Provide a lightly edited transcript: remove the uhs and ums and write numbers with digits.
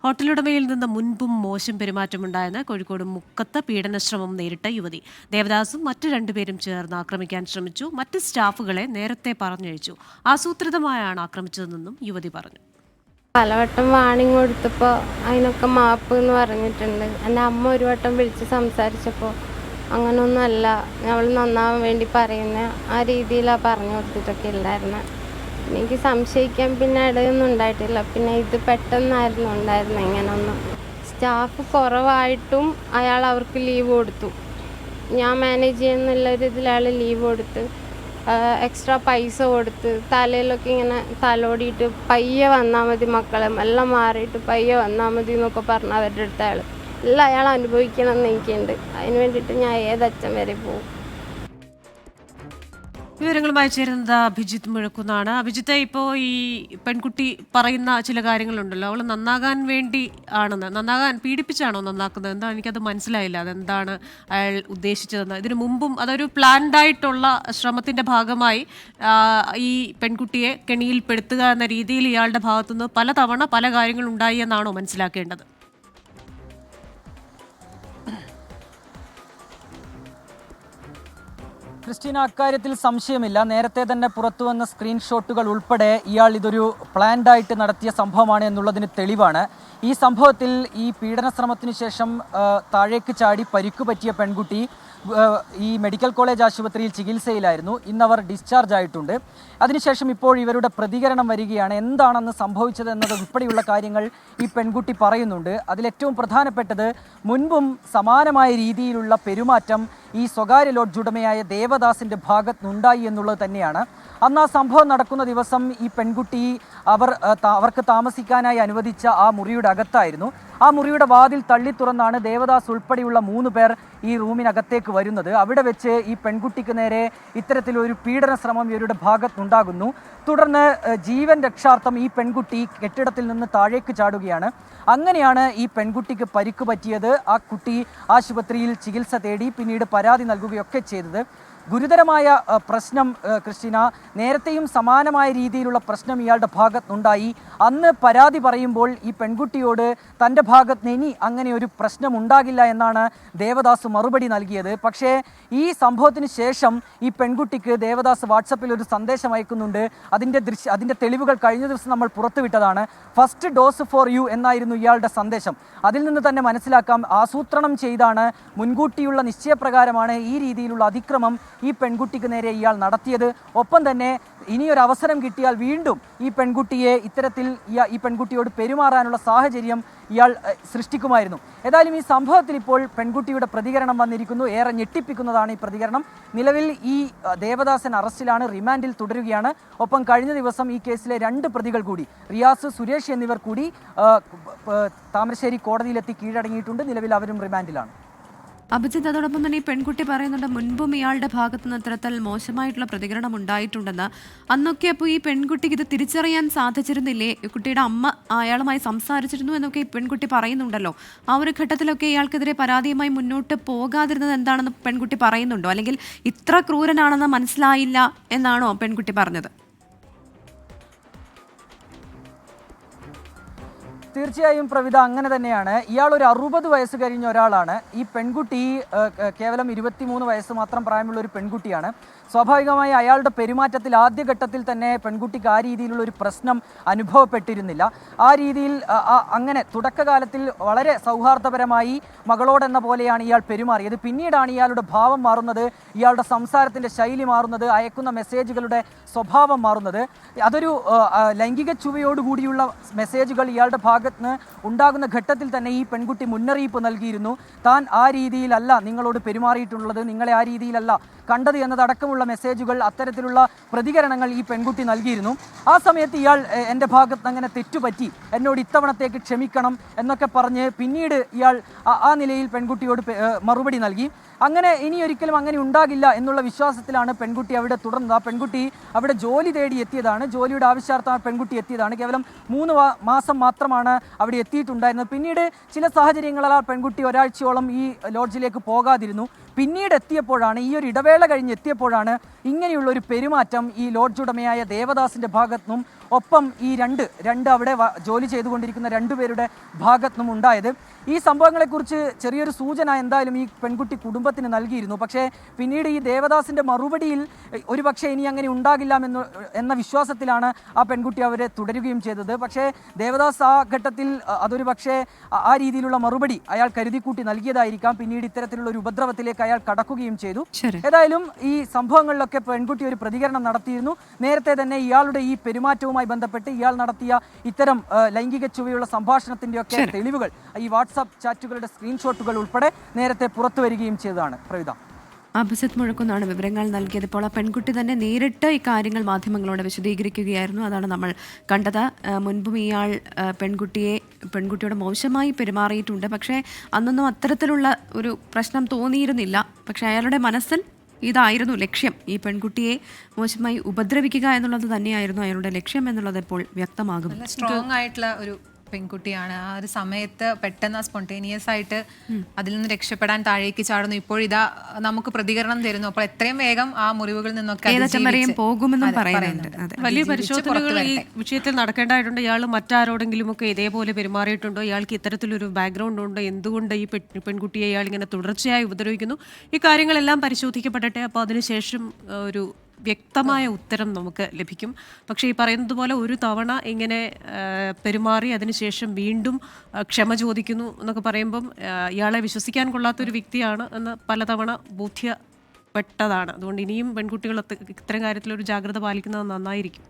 ഹോട്ടലുടമയിൽ നിന്ന് മുൻപും മോശം പെരുമാറ്റമുണ്ടായെന്ന് കോഴിക്കോട് മുക്കത്ത് പീഡനശ്രമം നേരിട്ട യുവതി. ദേവദാസും മറ്റു രണ്ടുപേരും ചേർന്ന് ആക്രമിക്കാൻ ശ്രമിച്ചു. മറ്റ് സ്റ്റാഫുകളെ നേരത്തെ പറഞ്ഞയച്ചു. ആസൂത്രിതമായാണ് ആക്രമിച്ചതെന്നും യുവതി പറഞ്ഞു. പലവട്ടം വാണിംഗ് കൊടുത്തപ്പോൾ അതിനൊക്കെ മാപ്പ് എന്ന് പറഞ്ഞിട്ടുണ്ട്. എൻ്റെ അമ്മ ഒരു വട്ടം വിളിച്ച് സംസാരിച്ചപ്പോൾ അങ്ങനെയൊന്നുമല്ല, ഞങ്ങൾ നന്നാവാൻ വേണ്ടി പറയുന്ന ആ രീതിയിലാണ് പറഞ്ഞു കൊടുത്തിട്ടൊക്കെ ഉണ്ടായിരുന്നത്. എനിക്ക് സംശയിക്കാൻ പിന്നെ ഇടയൊന്നും ഉണ്ടായിട്ടില്ല. പിന്നെ ഇത് പെട്ടെന്നായിരുന്നു ഉണ്ടായിരുന്നത്. ഇങ്ങനൊന്നും സ്റ്റാഫ് കുറവായിട്ടും അയാൾ അവർക്ക് ലീവ് കൊടുത്തു. ഞാൻ മാനേജ് ചെയ്യുന്നുള്ളൊരു ഇതിൽ അയാൾ ലീവ് കൊടുത്ത് എക്സ്ട്രാ പൈസ കൊടുത്ത് തലയിലൊക്കെ ഇങ്ങനെ തലോടിയിട്ട് പയ്യെ വന്നാൽ മതി മക്കളെ, എല്ലാം മാറിയിട്ട് പയ്യെ വന്നാൽ മതി എന്നൊക്കെ പറഞ്ഞ് അവരുടെ അടുത്ത് എല്ലാം അയാൾ അനുഭവിക്കണം എന്ന് എനിക്കുണ്ട്. അതിന് വേണ്ടിയിട്ട് ഞാൻ ഏതറ്റം വരെ പോകും. വിവരങ്ങളുമായി ചേരുന്നത് അഭിജിത്ത് മുഴക്കുന്നാണ്. അഭിജിത്ത്, ഇപ്പോൾ ഈ പെൺകുട്ടി പറയുന്ന ചില കാര്യങ്ങളുണ്ടല്ലോ, അവൾ നന്നാകാൻ വേണ്ടി ആണെന്ന്, നന്നാകാൻ പീഡിപ്പിച്ചാണോ നന്നാക്കുന്നത്? എന്താ, എനിക്കത് മനസ്സിലായില്ല. അതെന്താണ് അയാൾ ഉദ്ദേശിച്ചതെന്ന്. ഇതിനു മുമ്പും അതൊരു പ്ലാൻഡ് ആയിട്ടുള്ള ശ്രമത്തിന്റെ ഭാഗമായി ഈ പെൺകുട്ടിയെ കെണിയിൽപ്പെടുത്തുക എന്ന രീതിയിൽ ഇയാളുടെ ഭാഗത്തുനിന്ന് പലതവണ പല കാര്യങ്ങളുണ്ടായി എന്നാണോ മനസ്സിലാക്കേണ്ടത്? ക്രിസ്റ്റീന, അക്കാര്യത്തിൽ സംശയമില്ല. നേരത്തെ തന്നെ പുറത്തുവന്ന സ്ക്രീൻഷോട്ടുകൾ ഉൾപ്പെടെ ഇയാൾ ഇതൊരു പ്ലാൻഡായിട്ട് നടത്തിയ സംഭവമാണ് എന്നുള്ളതിന് തെളിവാണ്. ഈ സംഭവത്തിൽ ഈ പീഡനശ്രമത്തിനു ശേഷം താഴേക്ക് ചാടി പരിക്കു പറ്റിയ പെൺകുട്ടി ഈ മെഡിക്കൽ കോളേജ് ആശുപത്രിയിൽ ചികിത്സയിലായിരുന്നു. ഇന്നവർ ഡിസ്ചാർജ് ആയിട്ടുണ്ട്. അതിനുശേഷം ഇപ്പോൾ ഇവരുടെ പ്രതികരണം വരികയാണ്. എന്താണെന്ന് സംഭവിച്ചത് എന്നത് ഉൾപ്പെടെയുള്ള കാര്യങ്ങൾ ഈ പെൺകുട്ടി പറയുന്നുണ്ട്. അതിലേറ്റവും പ്രധാനപ്പെട്ടത്, മുൻപും സമാനമായ രീതിയിലുള്ള പെരുമാറ്റം ഈ സ്വകാര്യ ലോഡ്ജ് ഉടമയായ ദേവദാസിൻ്റെ ഭാഗത്തുനിന്നുണ്ടായി എന്നുള്ളത് തന്നെയാണ്. അന്ന് ആ സംഭവം നടക്കുന്ന ദിവസം ഈ പെൺകുട്ടി അവർക്ക് താമസിക്കാനായി അനുവദിച്ച ആ മുറിയുടെ അകത്തായിരുന്നു. ആ മുറിയുടെ വാതിൽ തള്ളി തുറന്നാണ് ദേവദാസ് ഉൾപ്പെടെയുള്ള 3 പേർ ഈ റൂമിനകത്തേക്ക് വരുന്നത്. അവിടെ വെച്ച് ഈ പെൺകുട്ടിക്ക് നേരെ ഇത്തരത്തിലൊരു പീഡന ശ്രമം ഇവരുടെ ഭാഗത്തുണ്ടാകുന്നു. തുടർന്ന് ജീവൻ രക്ഷാർത്ഥം ഈ പെൺകുട്ടി കെട്ടിടത്തിൽ നിന്ന് താഴേക്ക് ചാടുകയാണ്. അങ്ങനെയാണ് ഈ പെൺകുട്ടിക്ക് പരിക്ക് പറ്റിയത്. ആ കുട്ടി ആശുപത്രിയിൽ ചികിത്സ തേടി പിന്നീട് പരാതി നൽകുകയൊക്കെ ചെയ്തത്. ഗുരുതരമായ പ്രശ്നം ക്രിസ്റ്റീന, നേരത്തെയും സമാനമായ രീതിയിലുള്ള പ്രശ്നം ഇയാളുടെ ഭാഗത്തുനിന്നുണ്ടായി. അന്ന് പരാതി പറയുമ്പോൾ ഈ പെൺകുട്ടിയോട് തൻ്റെ ഭാഗത്ത് ഇനി അങ്ങനെ ഒരു പ്രശ്നം ഉണ്ടാകില്ല എന്നാണ് ദേവദാസ് മറുപടി നൽകിയത്. പക്ഷേ ഈ സംഭവത്തിന് ശേഷം ഈ പെൺകുട്ടിക്ക് ദേവദാസ് വാട്സപ്പിൽ ഒരു സന്ദേശം അയക്കുന്നുണ്ട്. അതിൻ്റെ തെളിവുകൾ കഴിഞ്ഞ ദിവസം നമ്മൾ പുറത്തുവിട്ടതാണ്. ഫസ്റ്റ് ഡോസ് ഫോർ യു എന്നായിരുന്നു ഇയാളുടെ സന്ദേശം. അതിൽ നിന്ന് തന്നെ മനസ്സിലാക്കാം, ആസൂത്രണം ചെയ്താണ്, മുൻകൂട്ടിയുള്ള നിശ്ചയപ്രകാരമാണ് ഈ രീതിയിലുള്ള അതിക്രമം ഈ പെൺകുട്ടിക്ക് നേരെ ഇയാൾ നടത്തിയത്. ഒപ്പം തന്നെ ഇനിയൊരു അവസരം കിട്ടിയാൽ വീണ്ടും ഈ പെൺകുട്ടിയെ ഇത്തരത്തിൽ ഈ പെൺകുട്ടിയോട് പെരുമാറാനുള്ള സാഹചര്യം ഇയാൾ സൃഷ്ടിക്കുമായിരുന്നു. ഏതായാലും ഈ സംഭവത്തിൽ ഇപ്പോൾ പെൺകുട്ടിയുടെ പ്രതികരണം വന്നിരിക്കുന്നു. ഏറെ ഞെട്ടിപ്പിക്കുന്നതാണ് ഈ പ്രതികരണം. നിലവിൽ ഈ ദേവദാസൻ അറസ്റ്റിലാണ്, റിമാൻഡിൽ തുടരുകയാണ്. ഒപ്പം കഴിഞ്ഞ ദിവസം ഈ കേസിലെ 2 പ്രതികൾ കൂടി, റിയാസ്, സുരേഷ് എന്നിവർ കൂടി താമരശ്ശേരി കോടതിയിലെത്തി കീഴടങ്ങിയിട്ടുണ്ട്. നിലവിൽ അവരും റിമാൻഡിലാണ്. അഭിജിത്ത്, അതോടൊപ്പം തന്നെ ഈ പെൺകുട്ടി പറയുന്നുണ്ട് മുൻപും ഇയാളുടെ ഭാഗത്തു നിന്ന് ഇത്തരത്തിൽ മോശമായിട്ടുള്ള പ്രതികരണം ഉണ്ടായിട്ടുണ്ടെന്ന്. അന്നൊക്കെ അപ്പോൾ ഈ പെൺകുട്ടിക്ക് ഇത് തിരിച്ചറിയാൻ സാധിച്ചിരുന്നില്ലേ? കുട്ടിയുടെ അമ്മ അയാളുമായി സംസാരിച്ചിരുന്നു എന്നൊക്കെ ഈ പെൺകുട്ടി പറയുന്നുണ്ടല്ലോ. ആ ഒരു ഘട്ടത്തിലൊക്കെ ഇയാൾക്കെതിരെ പരാതിയുമായി മുന്നോട്ട് പോകാതിരുന്നത് എന്താണെന്ന് പെൺകുട്ടി പറയുന്നുണ്ടോ? അല്ലെങ്കിൽ ഇത്ര ക്രൂരനാണെന്ന് മനസ്സിലായില്ല എന്നാണോ പെൺകുട്ടി പറഞ്ഞത്? തീർച്ചയായും പ്രവിധ, അങ്ങനെ തന്നെയാണ്. ഇയാൾ ഒരു 60 വയസ്സ് കഴിഞ്ഞ ഒരാളാണ്. ഈ പെൺകുട്ടി കേവലം 23 വയസ്സ് മാത്രം പ്രായമുള്ള ഒരു പെൺകുട്ടിയാണ്. സ്വാഭാവികമായി അയാളുടെ പെരുമാറ്റത്തിൽ ആദ്യഘട്ടത്തിൽ തന്നെ പെൺകുട്ടിക്ക് ആ രീതിയിലുള്ള ഒരു പ്രശ്നം അനുഭവപ്പെട്ടിരുന്നില്ല. ആ രീതിയിൽ അങ്ങനെ തുടക്കകാലത്തിൽ വളരെ സൗഹാർദ്ദപരമായി മകളോടെന്ന പോലെയാണ് ഇയാൾ പെരുമാറിയത്. പിന്നീടാണ് ഇയാളുടെ ഭാവം മാറുന്നത്, ഇയാളുടെ സംസാരത്തിൻ്റെ ശൈലി മാറുന്നത്, അയക്കുന്ന മെസ്സേജുകളുടെ സ്വഭാവം മാറുന്നത്. അതൊരു ലൈംഗിക ചുവയോടുകൂടിയുള്ള മെസ്സേജുകൾ ഇയാളുടെ ഭാഗത്ത് നിന്ന് ഉണ്ടാകുന്ന ഘട്ടത്തിൽ തന്നെ ഈ പെൺകുട്ടി മുന്നറിയിപ്പ് നൽകിയിരുന്നു. താൻ ആ രീതിയിലല്ല നിങ്ങളോട് പെരുമാറിയിട്ടുള്ളത്, നിങ്ങളെ ആ രീതിയിലല്ല കണ്ടത് എന്നതടക്കമുള്ള മെസ്സേജുകൾ, അത്തരത്തിലുള്ള പ്രതികരണങ്ങൾ ഈ പെൺകുട്ടി നൽകിയിരുന്നു. ആ സമയത്ത് ഇയാൾ എൻ്റെ ഭാഗത്ത് അങ്ങനെ തെറ്റുപറ്റി, എന്നോട് ഇത്തവണത്തേക്ക് ക്ഷമിക്കണം എന്നൊക്കെ പറഞ്ഞ് പിന്നീട് ഇയാൾ ആ നിലയിൽ പെൺകുട്ടിയോട് മറുപടി നൽകി. അങ്ങനെ ഇനിയൊരിക്കലും അങ്ങനെ ഉണ്ടാകില്ല എന്നുള്ള വിശ്വാസത്തിലാണ് പെൺകുട്ടി അവിടെ തുടർന്നത്. ആ പെൺകുട്ടി അവിടെ ജോലി തേടി എത്തിയതാണ്, ജോലിയുടെ ആവശ്യാർത്ഥം ആ പെൺകുട്ടി എത്തിയതാണ്. കേവലം 3 മാസം മാത്രമാണ് അവിടെ എത്തിയിട്ടുണ്ടായിരുന്നത്. പിന്നീട് ചില സാഹചര്യങ്ങളാൽ ആ പെൺകുട്ടി ഒരാഴ്ചയോളം ഈ ലോഡ്ജിലേക്ക് പോകാതിരുന്നു. പിന്നീട് എത്തിയപ്പോഴാണ്, ഈ ഒരു ഇടവേള കഴിഞ്ഞ് എത്തിയപ്പോഴാണ് ഇങ്ങനെയുള്ളൊരു പെരുമാറ്റം ഈ ലോഡ്ജ് ഉടമയായ ദേവദാസിൻ്റെ ഭാഗത്തുനിന്നും ഒപ്പം ഈ രണ്ട് അവിടെ ജോലി ചെയ്തുകൊണ്ടിരിക്കുന്ന രണ്ടുപേരുടെ ഭാഗത്തുനിന്നും ഉണ്ടായത്. ഈ സംഭവങ്ങളെക്കുറിച്ച് ചെറിയൊരു സൂചന എന്തായാലും ഈ പെൺകുട്ടി കുടുംബത്തിന് നൽകിയിരുന്നു. പക്ഷേ പിന്നീട് ഈ ദേവദാസിൻ്റെ മറുപടിയിൽ ഒരുപക്ഷെ ഇനി അങ്ങനെ ഉണ്ടാകില്ല എന്ന വിശ്വാസത്തിലാണ് ആ പെൺകുട്ടി അവരെ തുടരുകയും ചെയ്തത്. പക്ഷേ ദേവദാസ് ആ ഘട്ടത്തിൽ അതൊരു പക്ഷേ ആ രീതിയിലുള്ള മറുപടി അയാൾ കരുതിക്കൂട്ടി നൽകിയതായിരിക്കാം. പിന്നീട് ഇത്തരത്തിലുള്ള ഒരു ഉപദ്രവത്തിലേക്ക് അയാൾ കടക്കുകയും ചെയ്തു. ഏതായാലും ഈ സംഭവങ്ങളിലൊക്കെ പെൺകുട്ടി ഒരു പ്രതികരണം നടത്തിയിരുന്നു. നേരത്തെ തന്നെ ഇയാളുടെ ഈ പെരുമാറ്റവുമായി ബന്ധപ്പെട്ട് ഇയാൾ നടത്തിയ ഇത്തരം ലൈംഗിക ചുവയുള്ള സംഭാഷണത്തിൻ്റെയൊക്കെ തെളിവുകൾ, ഈ വാട്സാപ്പ് ചാറ്റുകളുടെ സ്ക്രീൻഷോട്ടുകൾ ഉൾപ്പെടെ നേരത്തെ പുറത്തു വരികയും ചെയ്തതാണ്. പ്രവിത, അഭിജിത്ത് മുഴക്കുന്നാണ് വിവരങ്ങൾ നൽകിയത്. ഇപ്പോൾ ആ പെൺകുട്ടി തന്നെ നേരിട്ട് ഇക്കാര്യങ്ങൾ മാധ്യമങ്ങളോട് വിശദീകരിക്കുകയായിരുന്നു. അതാണ് നമ്മൾ കണ്ടത്. മുൻപും ഇയാൾ പെൺകുട്ടിയോട് മോശമായി പെരുമാറിയിട്ടുണ്ട്. പക്ഷേ അന്നൊന്നും അത്തരത്തിലുള്ള ഒരു പ്രശ്നം തോന്നിയിരുന്നില്ല. പക്ഷേ അയാളുടെ മനസ്സിൽ ഇതായിരുന്നു ലക്ഷ്യം. ഈ പെൺകുട്ടിയെ മോശമായി ഉപദ്രവിക്കുക എന്നുള്ളത് തന്നെയായിരുന്നു അയാളുടെ ലക്ഷ്യം എന്നുള്ളത് ഇപ്പോൾ വ്യക്തമാകും. സ്ട്രോങ് ആയിട്ടുള്ള ഒരു പെൺകുട്ടിയാണ്. ആ ഒരു സമയത്ത് പെട്ടെന്ന് സ്പോണ്ടേനിയസ് ആയിട്ട് അതിൽ നിന്ന് രക്ഷപ്പെടാൻ താഴേക്ക് ചാടുന്നു. ഇപ്പോഴിതാ നമുക്ക് പ്രതികരണം തരുന്നു. അപ്പോൾ എത്രയും വേഗം ആ മുറിവുകളിൽ നിന്നൊക്കെ പോകുമെന്നും പറയുന്നുണ്ട്. വലിയ പരിശോധനകൾ ഈ വിഷയത്തിൽ നടക്കേണ്ടതായിട്ടുണ്ട്. ഇയാൾ മറ്റാരോടെങ്കിലും ഒക്കെ ഇതേപോലെ പെരുമാറിയിട്ടുണ്ടോ, ഇയാൾക്ക് ഇത്തരത്തിലൊരു ബാക്ക്ഗ്രൗണ്ട് ഉണ്ടോ, എന്തുകൊണ്ട് ഈ പെൺകുട്ടിയെ ഇയാൾ ഇങ്ങനെ തുടർച്ചയായി ഉപദ്രവിക്കുന്നു, ഈ കാര്യങ്ങളെല്ലാം പരിശോധിക്കപ്പെടട്ടെ. അപ്പോൾ അതിനുശേഷം ഒരു വ്യക്തമായ ഉത്തരം നമുക്ക് ലഭിക്കും. പക്ഷേ ഈ പറയുന്നത് പോലെ ഒരു തവണ ഇങ്ങനെ പെരുമാറി അതിനുശേഷം വീണ്ടും ക്ഷമ ചോദിക്കുന്നു എന്നൊക്കെ പറയുമ്പം ഇയാളെ വിശ്വസിക്കാൻ കൊള്ളാത്തൊരു വ്യക്തിയാണ് എന്ന് പലതവണ ബോധ്യപ്പെട്ടതാണ്. അതുകൊണ്ട് ഇനിയും പെൺകുട്ടികൾ ഇത്തരം കാര്യത്തിലൊരു ജാഗ്രത പാലിക്കുന്നത് നന്നായിരിക്കും.